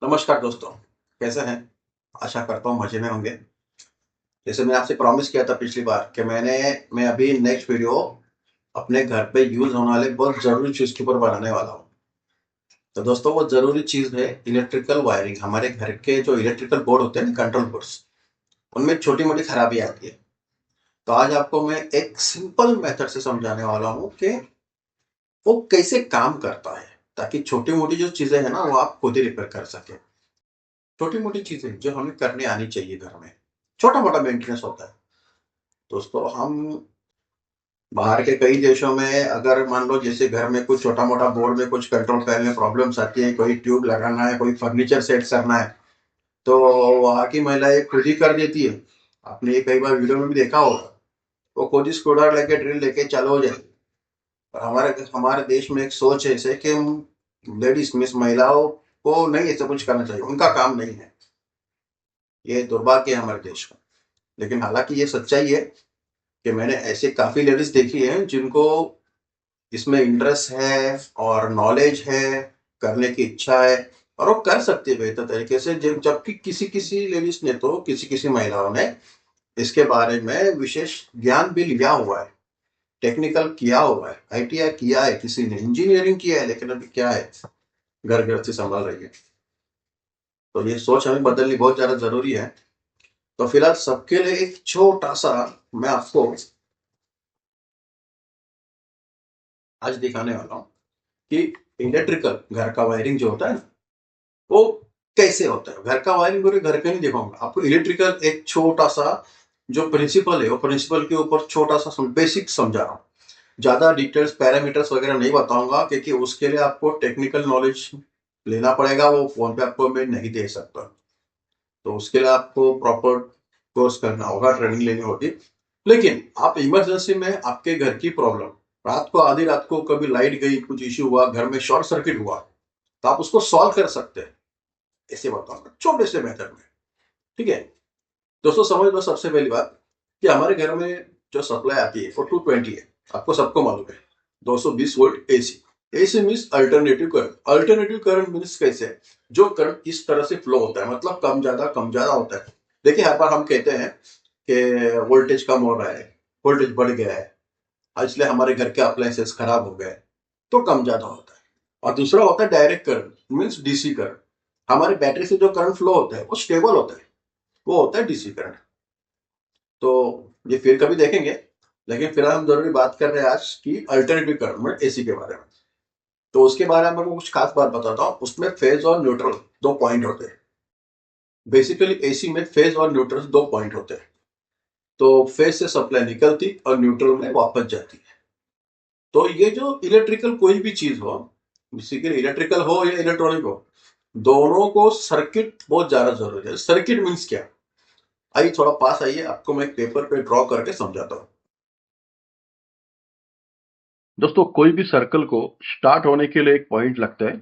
नमस्कार दोस्तों, कैसे हैं? आशा करता हूँ मजे में होंगे। जैसे मैंने आपसे प्रॉमिस किया था पिछली बार कि मैं अभी नेक्स्ट वीडियो अपने घर पे यूज होने वाले बहुत जरूरी चीज के ऊपर बनाने वाला हूँ। तो दोस्तों वो जरूरी चीज है इलेक्ट्रिकल वायरिंग। हमारे घर के जो इलेक्ट्रिकल बोर्ड होते हैं ना, कंट्रोल बोर्ड्स, उनमें छोटी मोटी खराबी आती है। तो आज आपको मैं एक सिंपल मेथड से समझाने वाला हूँ कि वो कैसे काम करता है, ताकि छोटी मोटी जो चीजें हैं ना वो आप खुद ही रिपेयर कर सके। छोटी मोटी चीजें जो हमें करने आनी चाहिए घर में, छोटा मोटा मेंटेनेंस होता है। दोस्तों हम बाहर के कई देशों में अगर मान लो जैसे घर में कुछ छोटा मोटा बोर्ड में कुछ कंट्रोल पैनल में प्रॉब्लम्स आती है, कोई ट्यूब लगाना है, कोई फर्नीचर सेट करना है, तो वहाँ की महिलाएं खुद ही कर देती है। आपने ये कई बार वीडियो में भी देखा होगा। वो खुद ही स्क्रूड्राइवर लेके ड्रिल लेके चालू हो जाती है। और हमारे हमारे देश में एक सोच है ऐसे कि लेडीज मिस महिलाओं को नहीं ऐसा कुछ करना चाहिए, उनका काम नहीं है। ये दुर्भाग्य है हमारे देश का। लेकिन हालांकि ये सच्चाई है कि मैंने ऐसे काफी लेडीज देखी है जिनको इसमें इंटरेस्ट है और नॉलेज है, करने की इच्छा है, और वो कर सकती है बेहतर तरीके से। जबकि किसी किसी लेडीज ने तो किसी किसी महिलाओं ने इसके बारे में विशेष ज्ञान भी लिया हुआ है, टेक्निकल किया हुआ है, आईटीआई किया है, किसी ने इंजीनियरिंग किया है, लेकिन अभी क्या है, घर गृहस्थी संभाल रही है। तो ये सोच हमें बदलनी बहुत ज्यादा जरूरी है। तो फिलहाल सबके लिए एक छोटा सा मैं आपको आज दिखाने वाला हूँ कि इलेक्ट्रिकल घर का वायरिंग जो होता है ना, वो कैसे होता है। घर का वायरिंग पूरे घर का नहीं दिखाऊंगा आपको, इलेक्ट्रिकल एक छोटा सा जो प्रिंसिपल है वो प्रिंसिपल के ऊपर छोटा सा बेसिक समझा रहा हूँ। ज्यादा डिटेल्स पैरामीटर्स वगैरह नहीं बताऊंगा, क्योंकि उसके लिए आपको टेक्निकल नॉलेज लेना पड़ेगा, वो फोन पे आपको मैं नहीं दे सकता। तो उसके लिए आपको प्रॉपर कोर्स करना होगा, ट्रेनिंग लेनी होगी। लेकिन आप इमरजेंसी में आपके घर की प्रॉब्लम, रात को आधी रात को कभी लाइट गई, कुछ इश्यू हुआ, घर में शॉर्ट सर्किट हुआ, तो आप उसको सॉल्व कर सकते हैं। ऐसे बताऊंगा छोटे से मेथड में। ठीक है दोस्तों, समझ लो सबसे पहली बात कि हमारे घर में जो सप्लाई आती है वो 220 है। आपको सबको मालूम है, 220 volt AC. AC means alternative current. Alternative current means कैसे, जो करंट इस तरह से फ्लो होता है, मतलब कम ज्यादा होता है। देखिए हर बार हम कहते हैं कि वोल्टेज कम हो रहा है, वोल्टेज बढ़ गया है, इसलिए हमारे घर के अप्लायंसेस खराब हो गए, तो कम ज्यादा होता है। और दूसरा होता है direct current, means DC current. हमारे बैटरी से जो करंट फ्लो होता है वो स्टेबल होता है, वो होता है डीसी करंट। तो ये फिर कभी देखेंगे, लेकिन फिलहाल हम जरूरी बात कर रहे हैं आज की अल्टरनेटिव करंट में एसी के बारे में। तो उसके बारे में मैं कुछ खास बात बताता हूँ। उसमें फेज और न्यूट्रल दो पॉइंट होते हैं। बेसिकली एसी में फेज और न्यूट्रल दो पॉइंट होते हैं। तो फेज से सप्लाई निकलती और न्यूट्रल में वापस जाती है। तो ये जो इलेक्ट्रिकल कोई भी चीज हो, बेसिकली इलेक्ट्रिकल हो या इलेक्ट्रॉनिक हो, दोनों को सर्किट बहुत ज्यादा जरूरी है। सर्किट मीन्स क्या, आइए थोड़ा पास आइए, आपको मैं एक पेपर पे ड्रॉ करके समझाता हूँ। दोस्तों कोई भी सर्कल को स्टार्ट होने के लिए एक पॉइंट लगता है,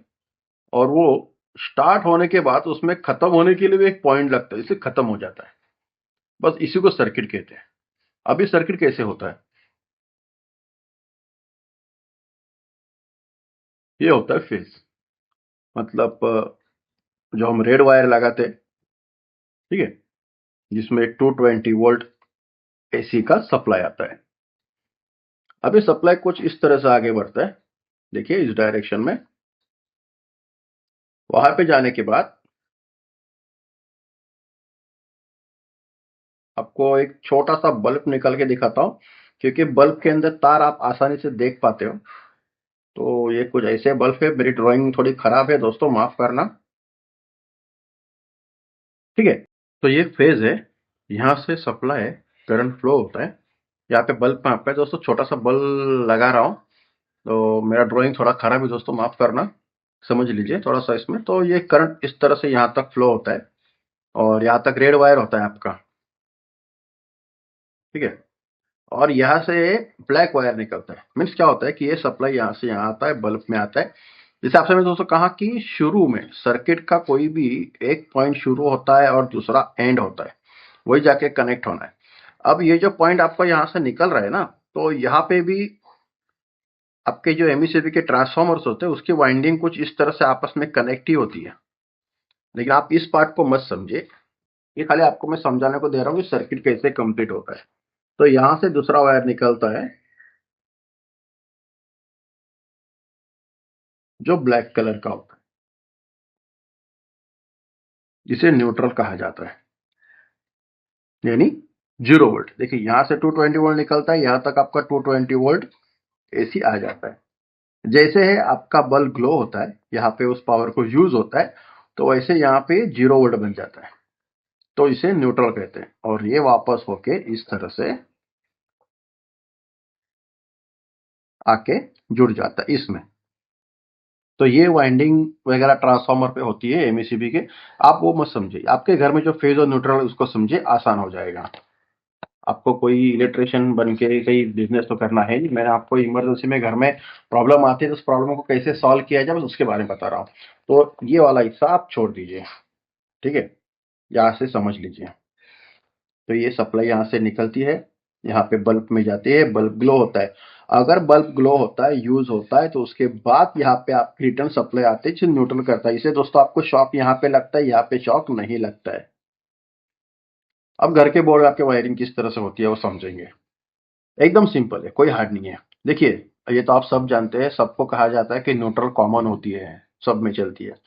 और वो स्टार्ट होने के बाद उसमें खत्म होने के लिए भी एक पॉइंट लगता है, इससे खत्म हो जाता है। बस इसी को सर्किट कहते हैं। अब ये सर्किट कैसे होता है, ये होता है फेज। मतलब जो हम रेड वायर लगाते हैं, ठीक है, जिसमें 220 वोल्ट एसी का सप्लाई आता है। अब ये सप्लाई कुछ इस तरह से आगे बढ़ता है, देखिए इस डायरेक्शन में। वहां पे जाने के बाद आपको एक छोटा सा बल्ब निकल के दिखाता हूं, क्योंकि बल्ब के अंदर तार आप आसानी से देख पाते हो। तो ये कुछ ऐसे बल्ब है, मेरी ड्राइंग थोड़ी खराब है दोस्तों, माफ करना। ठीक है, तो ये फेज है, यहाँ से सप्लाई है, करंट फ्लो होता है। यहाँ पे बल्ब में आपका दोस्तों छोटा सा बल्ब लगा रहा हूँ। तो मेरा ड्राइंग थोड़ा खराब है दोस्तों, माफ करना, समझ लीजिए थोड़ा सा इसमें। तो ये करंट इस तरह से यहाँ तक फ्लो होता है, और यहाँ तक रेड वायर होता है आपका। ठीक है, और यहाँ से ब्लैक वायर निकलता है। मीन्स क्या होता है कि ये सप्लाई यहाँ से यहाँ आता है, बल्ब में आता है। जैसे आपसे मैं दोस्तों कहा कि शुरू में सर्किट का कोई भी एक पॉइंट शुरू होता है और दूसरा एंड होता है, वही जाके कनेक्ट होना है। अब ये जो पॉइंट आपका यहाँ से निकल रहा है ना, तो यहाँ पे भी आपके जो एमईसीबी के ट्रांसफॉर्मर्स होते हैं, उसकी वाइंडिंग कुछ इस तरह से आपस में कनेक्ट ही होती है। लेकिन आप इस पार्ट को मत समझे, ये खाली आपको मैं समझाने को दे रहा हूँ कि सर्किट कैसे कंप्लीट होता है। तो यहां से दूसरा वायर निकलता है जो ब्लैक कलर का होता है, जिसे न्यूट्रल कहा जाता है, यानी 0 वोल्ट। देखिए यहां से 220 वोल्ट निकलता है, यहां तक आपका 220 वोल्ट एसी आ जाता है। जैसे है आपका बल्ब ग्लो होता है, यहाँ पे उस पावर को यूज होता है, तो वैसे यहाँ पे 0 वोल्ट बन जाता है, तो इसे न्यूट्रल कहते हैं। और ये वापस होके इस तरह से आके जुड़ जाता है इसमें। तो ये वाइंडिंग वगैरह ट्रांसफार्मर पे होती है एमईसीबी के, आप वो मत समझिए। आपके घर में जो फेज और न्यूट्रल उसको समझिए, आसान हो जाएगा। आपको कोई इलेक्ट्रिशियन बन के कहीं बिजनेस तो करना है नहीं, मैंने आपको इमरजेंसी में घर में प्रॉब्लम आती है तो उस प्रॉब्लम को कैसे सॉल्व किया जाए बस उसके बारे में बता रहा हूँ। तो ये वाला हिस्सा आप छोड़ दीजिए, ठीक है, यहाँ से समझ लीजिए। तो ये सप्लाई यहाँ से निकलती है, यहाँ पे बल्ब में जाती है, बल्ब ग्लो होता है। अगर बल्ब ग्लो होता है, यूज होता है, तो उसके बाद यहाँ पे आपकी रिटर्न सप्लाई आती है जो न्यूट्रल करता है। इसे दोस्तों आपको शॉक यहाँ पे लगता है, यहाँ पे शॉक नहीं लगता है। अब घर के बोर्ड आपके वायरिंग किस तरह से होती है वो समझेंगे। एकदम सिंपल है, कोई हार्ड नहीं है। देखिए ये तो आप सब जानते हैं, सबको कहा जाता है कि न्यूट्रल कॉमन होती है, सब में चलती है।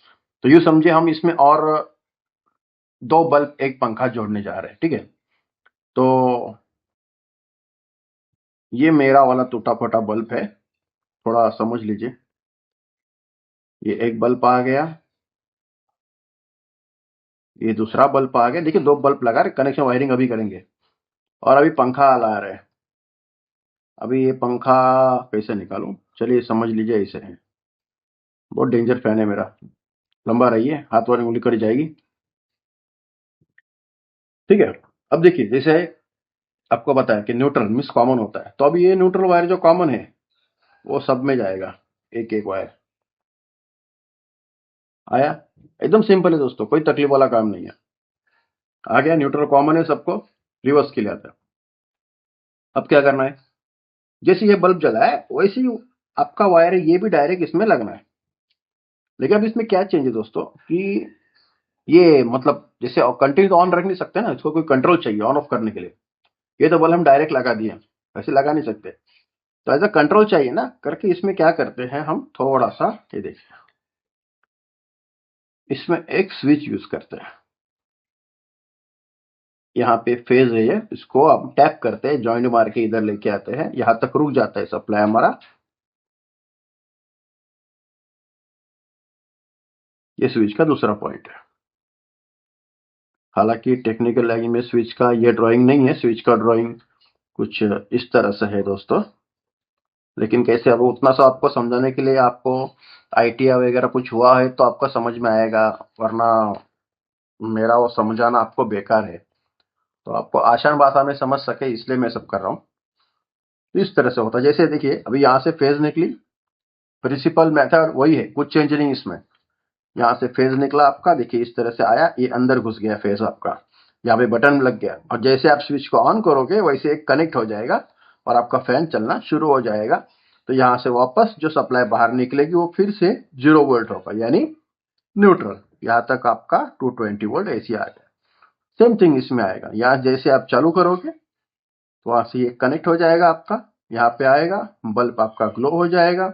तो यूँ समझिए हम इसमें और 2 बल्ब एक पंखा जोड़ने जा रहे हैं, ठीक है। तो ये मेरा वाला टूटा फटा बल्ब है, थोड़ा समझ लीजिए। ये एक बल्ब आ गया, ये दूसरा बल्ब आ गया। देखिए 2 बल्ब लगा रहे, कनेक्शन वायरिंग अभी करेंगे। और अभी पंखा ला रहे हैं। अभी ये पंखा कैसे निकालूं, चलिए समझ लीजिए। ऐसे है, बहुत डेंजर फैन है मेरा, लंबा रहिए, हाथ वाली उंगली कट जाएगी, ठीक है। अब देखिए जैसे आपको बताया कि न्यूट्रल मिस कॉमन होता है, तो अब ये न्यूट्रल वायर जो कॉमन है वो सब में जाएगा, एक एक वायर आया। एकदम सिंपल है दोस्तों, कोई तकलीफ वाला काम नहीं है। आ गया, न्यूट्रल कॉमन है सबको, रिवर्स के लिए आता है। अब क्या करना है, जैसे ये बल्ब जला है वैसे ही आपका वायर है ये भी डायरेक्ट इसमें लगना है। लेकिन अब इसमें क्या चेंज है दोस्तों कि ये मतलब जैसे कंटिन्यू तो ऑन रख नहीं सकते ना, इसको कोई कंट्रोल चाहिए ऑन ऑफ करने के लिए। ये तो बल्ब हम डायरेक्ट लगा दिए, ऐसे लगा नहीं सकते। तो ऐसा कंट्रोल चाहिए ना, करके इसमें क्या करते हैं हम, थोड़ा सा ये देखिए, इसमें एक स्विच यूज करते हैं। यहाँ पे फेज है ये, इसको हम टैप करते हैं, जॉइंट मार के इधर लेके आते हैं, यहाँ तक रुक जाता है सप्लाई हमारा। ये स्विच का दूसरा पॉइंट है। हालांकि टेक्निकल लैंग्वेज में स्विच का ये ड्राइंग नहीं है, स्विच का ड्राइंग कुछ इस तरह से है दोस्तों। लेकिन कैसे, अब उतना सा आपको समझाने के लिए आपको आईटीआई वगैरह कुछ हुआ है तो आपका समझ में आएगा, वरना मेरा वो समझाना आपको बेकार है। तो आपको आसान भाषा में समझ सके इसलिए मैं सब कर रहा हूँ। इस तरह से होता है, जैसे देखिए अभी यहाँ से फेज निकली, प्रिंसिपल मेथड वही है, कुछ चेंज नहीं इसमें। यहाँ से फेज निकला आपका, देखिए इस तरह से आया, ये अंदर घुस गया फेज आपका, यहाँ पे बटन लग गया, और जैसे आप स्विच को ऑन करोगे वैसे एक कनेक्ट हो जाएगा और आपका फैन चलना शुरू हो जाएगा। तो यहाँ से वापस जो सप्लाई बाहर निकलेगी वो फिर से 0 वोल्ट होगा, यानी न्यूट्रल। यहाँ तक आपका 220 वोल्ट एसी आ गया। सेम थिंग इसमें आएगा, यहाँ जैसे आप चालू करोगे तो वहां से ये कनेक्ट हो जाएगा आपका, यहाँ पे आएगा, बल्ब आपका ग्लो हो जाएगा,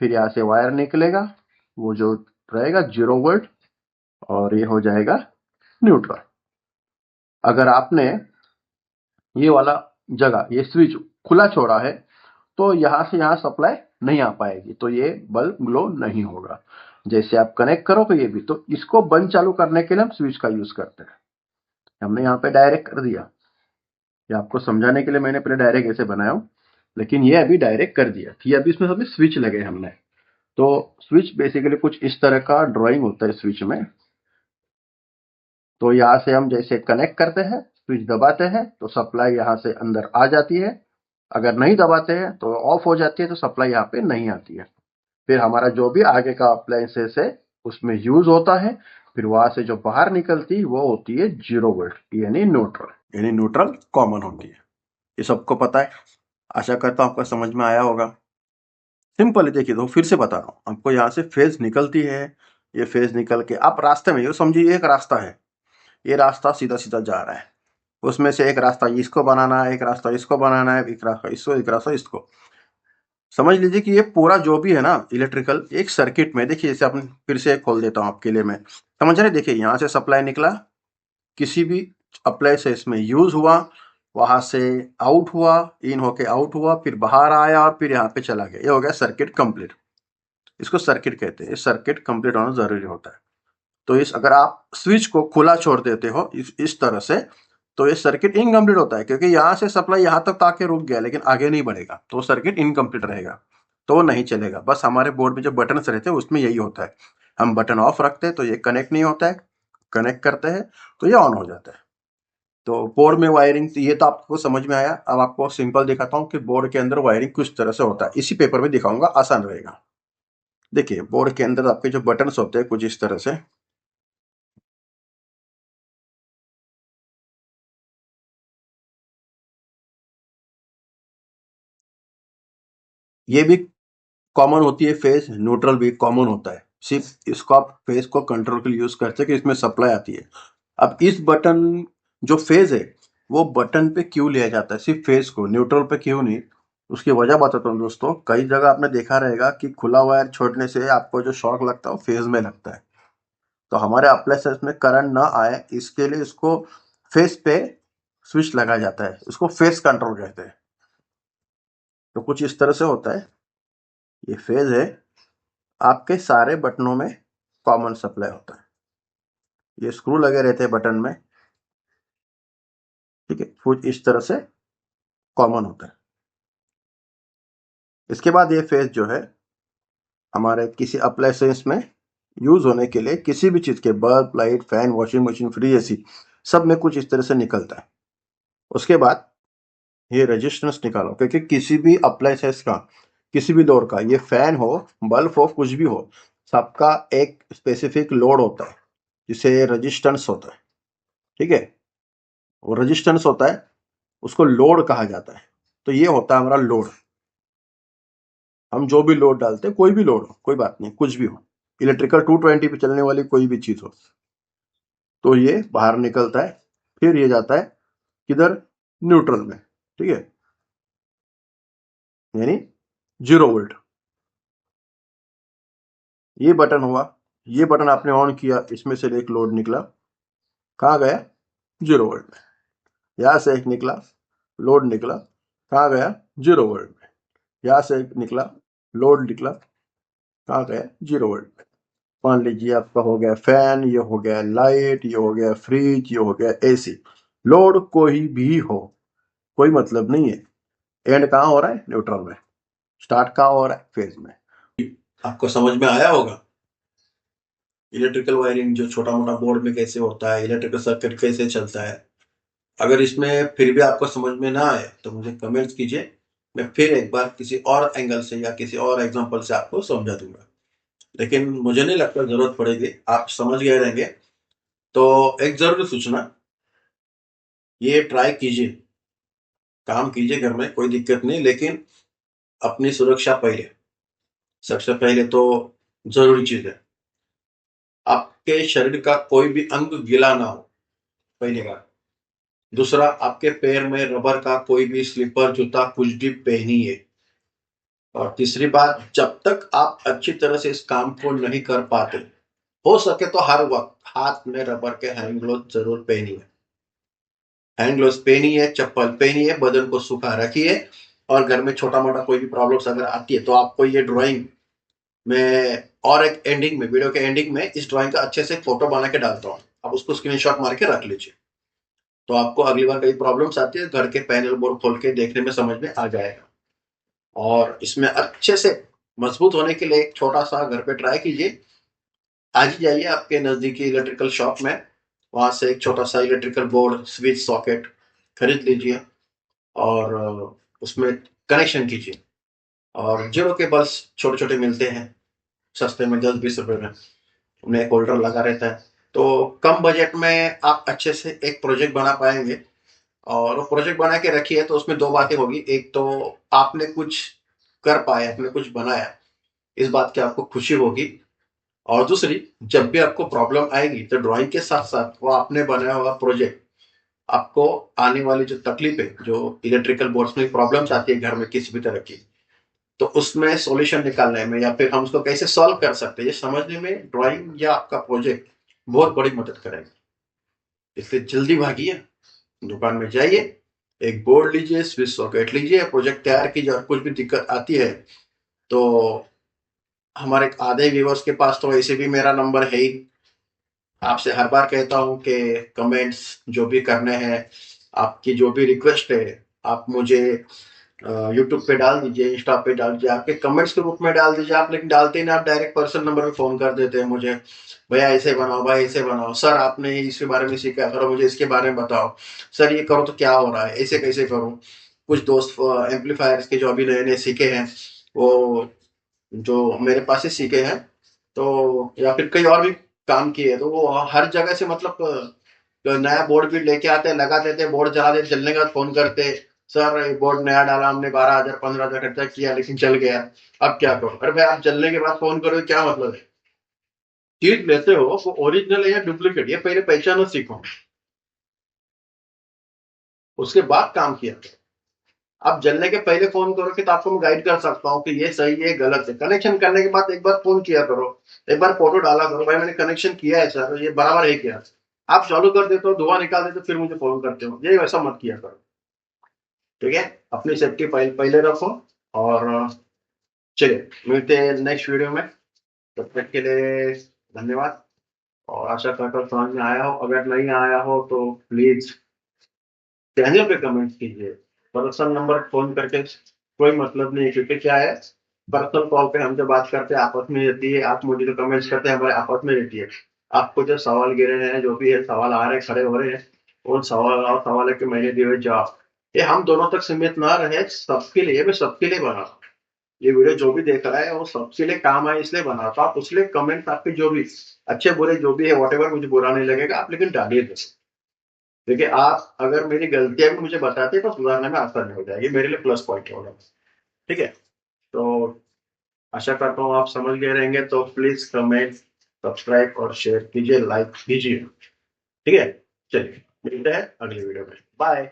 फिर यहाँ से वायर निकलेगा, वो जो रहेगा 0 वोल्ट, और ये हो जाएगा न्यूट्रल। अगर आपने ये वाला जगह ये स्विच खुला छोड़ा है तो यहाँ से यहाँ सप्लाई नहीं आ पाएगी, तो ये बल्ब ग्लो नहीं होगा। जैसे आप कनेक्ट करोगे ये भी, तो इसको बंद चालू करने के लिए हम स्विच का यूज करते हैं। हमने यहाँ पे डायरेक्ट कर दिया, ये आपको समझाने के लिए मैंने पहले डायरेक्ट ऐसे बनाया हूँ, लेकिन ये अभी डायरेक्ट कर दिया, ठीक है। अभी इसमें सभी स्विच लगे हमने। तो स्विच बेसिकली कुछ इस तरह का ड्राइंग होता है स्विच में। तो यहाँ से हम जैसे कनेक्ट करते हैं, स्विच दबाते हैं तो सप्लाई यहाँ से अंदर आ जाती है, अगर नहीं दबाते हैं तो ऑफ हो जाती है, तो सप्लाई यहाँ पे नहीं आती है। फिर हमारा जो भी आगे का अप्लायंसेस है उसमें यूज होता है, फिर वहां से जो बाहर निकलती है वो होती है 0 वोल्ट, यानी न्यूट्रल, यानी न्यूट्रल कॉमन होती है। ये सबको पता है, आशा करता हूँ आपका समझ में आया होगा। सिंपल है, देखिए तो फिर से बता रहा हूँ आपको, यहाँ से फेज निकलती है, ये फेज निकल के आप रास्ते में, ये समझिए एक रास्ता है, ये रास्ता सीधा सीधा जा रहा है, उसमें से एक रास्ता इसको बनाना है, एक रास्ता इसको बनाना है, एक रास्ता इसको, एक रास्ता इसको। समझ लीजिए कि ये पूरा जो भी है ना इलेक्ट्रिकल एक सर्किट में, देखिए इसे अपन फिर से खोल देता हूँ आपके लिए मैं, समझ रहे, देखिए यहाँ से सप्लाई निकला, किसी भी अप्लाई से इसमें यूज हुआ, वहां से आउट हुआ, इन होके आउट हुआ, फिर बाहर आया और फिर यहाँ पे चला गया, ये हो गया सर्किट कंप्लीट। इसको सर्किट कहते हैं, सर्किट कंप्लीट होना जरूरी होता है। तो इस अगर आप स्विच को खुला छोड़ देते हो इस तरह से, तो ये सर्किट इनकम्प्लीट होता है, क्योंकि यहाँ से सप्लाई यहाँ तक आके रुक गया लेकिन आगे नहीं बढ़ेगा, तो सर्किट इनकम्प्लीट रहेगा, तो वो नहीं चलेगा। बस हमारे बोर्ड में जो बटन रहते हैं उसमें यही होता है, हम बटन ऑफ रखते हैं तो ये कनेक्ट नहीं होता है, कनेक्ट करते हैं तो ये ऑन हो जाता है। तो बोर्ड में वायरिंग ये तो आपको समझ में आया। अब आपको सिंपल दिखाता हूँ कि बोर्ड के अंदर वायरिंग किस तरह से होता है, इसी पेपर में दिखाऊंगा, आसान रहेगा। देखिए बोर्ड के अंदर आपके जो बटन्स होते हैं कुछ इस तरह से, ये भी कॉमन होती है फेज, न्यूट्रल भी कॉमन होता है, सिर्फ इसको आप फेज को कंट्रोल के लिए यूज करते हैं कि इसमें सप्लाई आती है। अब इस बटन जो फेज है वो बटन पे क्यों लिया जाता है, सिर्फ फेज को, न्यूट्रल पे क्यों नहीं, उसकी वजह बताता हूँ दोस्तों। कई जगह आपने देखा रहेगा कि खुला वायर छोड़ने से आपको जो शॉक लगता है वो फेज में लगता है, तो हमारे अप्लायंसेस में करंट ना आए इसके लिए इसको फेस पे स्विच लगाया जाता है, उसको फेस कंट्रोल कहते हैं। तो कुछ इस तरह से होता है, ये फेज है, आपके सारे बटनों में कॉमन सप्लाई होता है, ये स्क्रू लगे रहते हैं बटन में, ठीक है, कुछ इस तरह से कॉमन होता है। इसके बाद ये फेज जो है हमारे किसी अप्लायंसेस में यूज होने के लिए, किसी भी चीज के bulb, light, fan, washing machine, fridge, AC, सब में कुछ इस तरह से निकलता है। उसके बाद ये रेजिस्टेंस निकालो, क्योंकि किसी भी अप्लायंसेस का, किसी भी दौर का, ये फैन हो, बल्ब हो, कुछ भी हो, सबका एक स्पेसिफिक लोड होता है जिसे रेजिस्टेंस होता है, ठीक है, वो रेजिस्टेंस होता है, उसको लोड कहा जाता है। तो ये होता है हमारा लोड, हम जो भी लोड डालते हैं, कोई भी लोड हो, कोई बात नहीं, कुछ भी हो, इलेक्ट्रिकल 220 पे चलने वाली कोई भी चीज हो, तो ये बाहर निकलता है, फिर ये जाता है किधर, न्यूट्रल में, ठीक है, यानी 0 वोल्ट। ये बटन हुआ, ये बटन आपने ऑन किया, इसमें से एक लोड निकला, कहाँ गया, 0 वोल्ट में। यहां से एक निकला, लोड निकला, कहाँ गया, 0 वोल्ट में। यहां से एक निकला, लोड निकला, कहाँ गया, 0 वोल्ट में। मान लीजिए आपका हो गया फैन, ये हो गया लाइट, ये हो गया फ्रिज, ये हो गया एसी, लोड कोई भी हो, कोई मतलब नहीं है, एंड कहाँ हो रहा है, न्यूट्रल में, स्टार्ट कहाँ हो रहा है, फेज में। आपको समझ में आया होगा इलेक्ट्रिकल वायरिंग जो छोटा मोटा बोर्ड में कैसे होता है, इलेक्ट्रिकल सर्किट कैसे चलता है। अगर इसमें फिर भी आपको समझ में ना आए तो मुझे कमेंट्स कीजिए, मैं फिर एक बार किसी और एंगल से या किसी और एग्जांपल से आपको समझा दूंगा, लेकिन मुझे नहीं लगता जरूरत पड़ेगी, आप समझ गए रहेंगे। तो एक जरूरी सूचना, ये ट्राई कीजिए, काम कीजिए घर में, कोई दिक्कत नहीं, लेकिन अपनी सुरक्षा पहले, सबसे पहले तो जरूरी चीज है, आपके शरीर का कोई भी अंग गीला ना हो, पहली बात। दूसरा, आपके पैर में रबर का कोई भी स्लीपर, जूता कुछ भी पहनिए। और तीसरी बात, जब तक आप अच्छी तरह से इस काम को नहीं कर पाते, हो सके तो हर वक्त हाथ में रबर के हैंड ग्लोव जरूर पहनिए, हैंड ग्लोव पहनिए, चप्पल पहनिए, बदन को सूखा रखिए। और घर में छोटा मोटा कोई भी प्रॉब्लम्स अगर आती है तो आपको ये ड्राइंग में, और एक एंडिंग में, वीडियो के एंडिंग में इस ड्राइंग का अच्छे से फोटो बना के डालता हूँ, आप उसको स्क्रीनशॉट मार के रख लीजिए, तो आपको अगली बार कई प्रॉब्लम्स आती है घर के पैनल बोर्ड खोल के देखने में समझ में आ जाएगा। और इसमें अच्छे से मजबूत होने के लिए एक छोटा सा घर पे ट्राई कीजिए, आज ही जाइए आपके नजदीकी इलेक्ट्रिकल शॉप में, वहां से एक छोटा सा इलेक्ट्रिकल बोर्ड, स्विच, सॉकेट खरीद लीजिए और उसमें कनेक्शन कीजिए। और जीरो के बल्ब छोटे छोटे मिलते हैं सस्ते में, 10-20 रुपए में, उन्हें एक होल्डर लगा रहता है, तो कम बजट में आप अच्छे से एक प्रोजेक्ट बना पाएंगे। और वो प्रोजेक्ट बना के रखिए तो उसमें दो बातें होगी, एक तो आपने कुछ कर पाए, आपने कुछ बनाया, इस बात की आपको खुशी होगी। और दूसरी, जब भी आपको प्रॉब्लम आएगी तो ड्राइंग के साथ साथ वो आपने बनाया हुआ प्रोजेक्ट आपको आने वाली जो तकलीफ है, जो इलेक्ट्रिकल बोर्ड्स में प्रॉब्लम्स आती है घर में किसी भी तरह की, तो उसमें सॉल्यूशन निकालने में या फिर हम उसको कैसे सॉल्व कर सकते हैं ये समझने में ड्राइंग या आपका प्रोजेक्ट बहुत बड़ी मदद करेगा। इसलिए जल्दी भागिए, दुकान में जाइए, एक बोर्ड लीजिए, स्विच सॉकेट लीजिए, प्रोजेक्ट तैयार कीजिए। और कुछ भी दिक्कत आती है तो हमारे आधे व्यूवर्स के पास तो ऐसे भी मेरा नंबर है ही। आपसे हर बार कहता हूँ कि कमेंट्स जो भी करने हैं, आपकी जो भी रिक्वेस्ट है, आप मुझे यूट्यूब पे डाल दीजिए, इंस्टा पे डाल दीजिए, आपके कमेंट्स के रूप में डाल दीजिए आप। लेकिन डालते ही ना, आप डायरेक्ट पर्सनल नंबर पे फोन कर देते हैं मुझे, भैया ऐसे बनाओ, भाई ऐसे बनाओ, सर आपने इसके बारे में सीखा करो, मुझे इसके बारे में बताओ, सर ये करो तो क्या हो रहा है, ऐसे कैसे करूं। कुछ दोस्त एम्पलीफायर्स के जो अभी नए नए सीखे हैं, वो जो मेरे पास ही सीखे हैं, तो या फिर कई और भी काम किए, तो वो हर जगह से मतलब तो नया बोर्ड भी लेके आते हैं, लगा देते हैं, बोर्ड चला देते, चलने के बाद फोन करते, सर ये बोर्ड नया डाला हमने, 12,000 15,000 खर्चा किया लेकिन चल गया, अब क्या करो। अरे भाई, आप चलने के बाद फोन करो, क्या मतलब है। चीज लेते हो वो ओरिजिनल है या डुप्लीकेट, ये पहले पहचानो सीखो, उसके बाद काम किया करो। आप जलने के पहले फोन करो कि तो आपको मैं गाइड कर सकता हूँ कि ये सही है गलत है। कनेक्शन करने के बाद एक बार फोन किया करो, एक बार फोटो डाला करो, भाई मैंने कनेक्शन किया है सर, ये बराबर है क्या। आप चालू कर देते हो, धुआं निकाल देते हो, फिर मुझे फोन करते हो, ये वैसा मत किया करो। ठीक है, अपनी सेफ्टी पहले रखो। और चलिए, मिलते हैं नेक्स्ट वीडियो में। तब तक के लिए धन्यवाद। और आशा करता हूँ समझ में आया हो, अगर नहीं आया हो तो प्लीज चैनल पे कमेंट कीजिए। पर्सनल नंबर फोन करके कोई मतलब नहीं है, क्योंकि क्या है, पर्सनल कॉल पे हम जो बात करते हैं आपस में रहती है, आप मुझे जो कमेंट्स करते हैं हमारे आपस में रहती है। आपको जो सवाल गिरे हैं, जो भी है सवाल आ रहे हैं, खड़े हो रहे हैं, उन सवाल के मैंने दिए हुए जवाब, ये हम दोनों तक सीमित ना रहे, सबके लिए, मैं सबके लिए बना रहा हूं। ये वीडियो जो भी देख रहा है वो सबके लिए काम आए इसलिए बना रहा हूं। तो आप उसलिए कमेंट आपके जो भी अच्छे बुरे जो भी है, वॉट मुझे बुरा नहीं लगेगा, आप लेकिन डालिए दो। देखिए, आप अगर मेरी गलतियां भी मुझे बताते तो सुधारने में आसानी हो जाएगी, मेरे लिए प्लस पॉइंट होगा। ठीक है, तो आशा करता हूँ आप समझ गए रहेंगे। तो प्लीज कमेंट, सब्सक्राइब और शेयर कीजिए, लाइक कीजिए। ठीक है, चलिए मिलते हैं अगली वीडियो में, बाय।